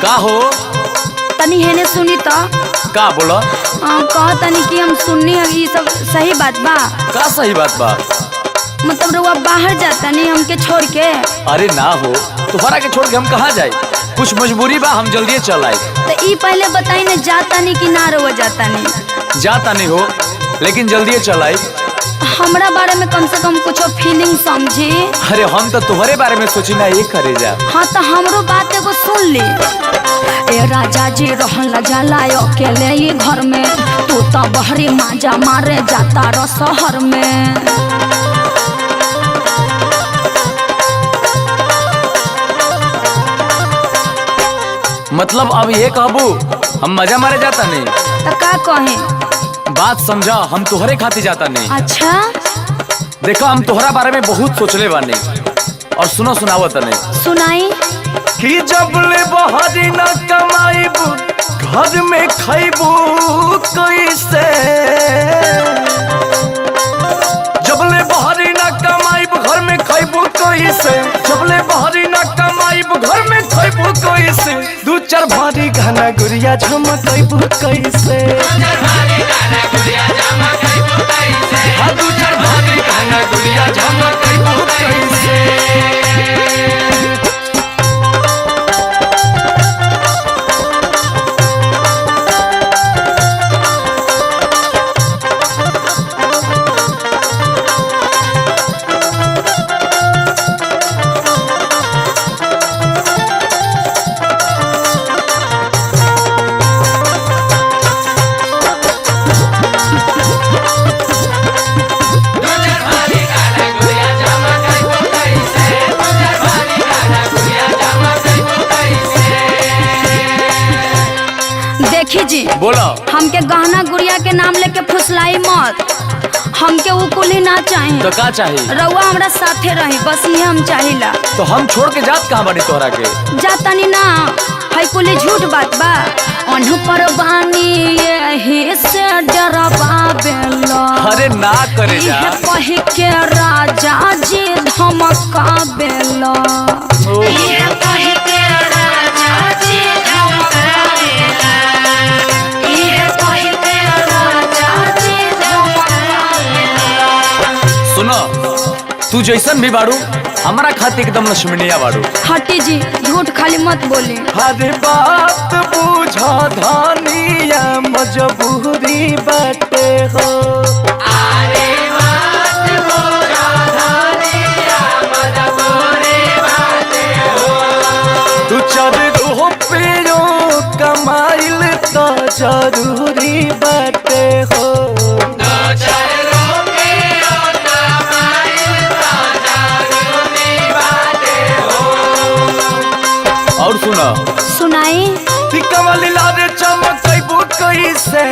का हो तनी हेने सुनी तो का बोला कह तनी कि हम सुननी है ये सब सही बात बा का सही बात बा मतलब रुआ बाहर जाता नहीं हमके छोड़ के। अरे ना हो तुम्हारा के छोड़ के हम कहाँ जाए कुछ मजबूरी बा हम जल्दी चल आए। तो ई पहले बताई ना जाता नहीं कि ना रुआ जाता नहीं। जाता नहीं हो लेकिन जल्दी चल आए। हमरा बारे में कम से कम कुछ फीलिंग समझी। अरे हम तो तुम्हारे बारे में सोची ना ये करे जा। हाँ तो हमरो बात एगो सुन ली। ए राजा जी रहन जाला अकेले ये घर में तू तो बहरी माजा मारे जाता रो शहर में। मतलब अब ये कहबू हम मजा मारे जाता नहीं तो का कहे बात समझा हम तुहरे खाती जाता नहीं। अच्छा देखो हम तुहरा बारे में बहुत सोचले बानी और सुनो सुनावत नहीं सुनाई कि जब ले बहरी न कमाईबू घर में खैबू कैसे। जब ले बहरी न कमाईबू घर में खैबू कैसे। जब ले बहरी न कमाईबू घर में खैबू कैसे। दू चार भारी घना गुड़िया झमकैबू कैसे। हाँ दू चार भारी घना गुड़िया झमकैबू कैसे। जी बोला हमके गहना गुड़िया के नाम लेके फुसलाई मत। हमके वो कुली ना चाहिए। तो का चाहिए रउआ हमरा साथे रही बस ये हम चाहिला। तो हम छोड़ के जात कहाँ बनी तोहरा के जाता नहीं ना है कुली झूठ बात बा। अनु पर बानी यही से डरबा बेला। अरे ना करे जा कह के राजा जी धमका बेला। ये कह के राजा जी धमका बेला। ये कह के राजा जी धमका बेला। सुनो तू जैसन भी बाड़ू हमारा खातिर एकदम लक्ष्मणिया बाड़ू। हटी जी झूठ खाली मत बोले। हर बात बुझा धानिया मजबूरी बाटे हो। अरे बात बुझा धानिया मजबूरी बाटे हो। तू चार रुपयो कमाइल तो जरूरी बाटे हो। और सुना सुनाई टिक्का वाली लारे चमकैबू कैसे।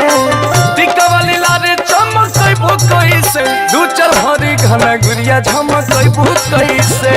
टिक्का वाली लारे चमकैबू कैसे। दू चार भारी घना गुड़िया झमकैबू कैसे।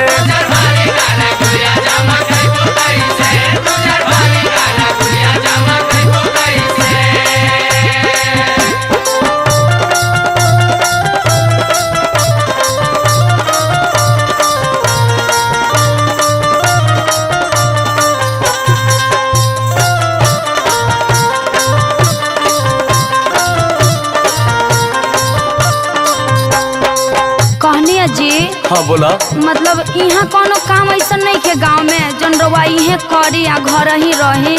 जी हाँ बोला मतलब यहाँ कोनो काम ऐसा नहीं के गांव में जन रवा इहे करी या घर ही रहे।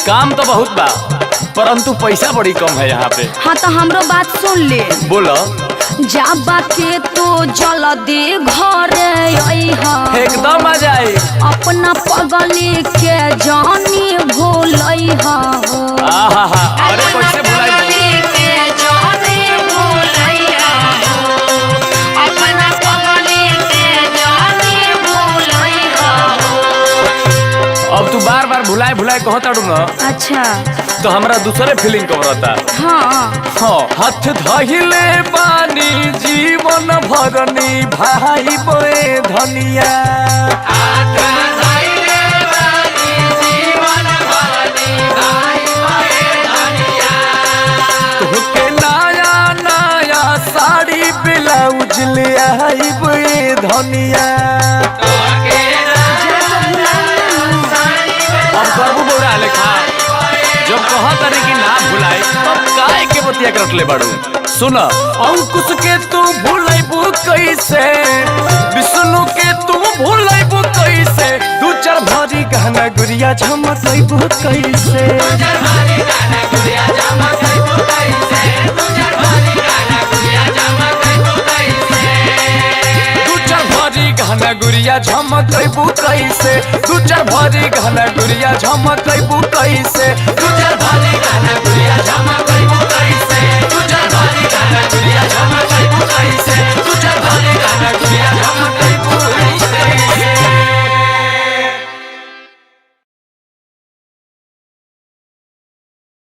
काम तो बहुत बा परंतु पैसा बड़ी कम है यहाँ पे। हाँ तो हमरो बात सुन ले बोला जाबा के तो जल्दी घर एकदम आ जाए। अपना पगली के जानी भूल अरे कैसे भुलाई बार भुलाए भुलाए कहताड़ू ना अच्छा तो हमरा दूसरे फीलिंग कबरता। हाँ हाँ हाथ धहिले पानी जीवन भरनी भाई बोए धनिया। तोहके नया नया साड़ी ब्लाउज ले आई बोए धनिया। अब बाबू बोरा लेखा जब कहा तारी कि ना भुलाई तब काय के बतिया के रखले बाड़ू। सुन अंकुश के तू भुलाइबू कैसे, विष्णु के तू भुलाइबू कैसे, दू चार भारी गहना गुड़िया झमकइबू कैसे। दू चार भारी गहना गुड़िया झमकइबू कैसे। दू चार भारी गहना गुड़िया झमकइबू कैसे। दू चार भारी गहना गुड़िया झमकइबू कैसे। दू चार भारी गहना गुड़िया झमकइबू कैसे।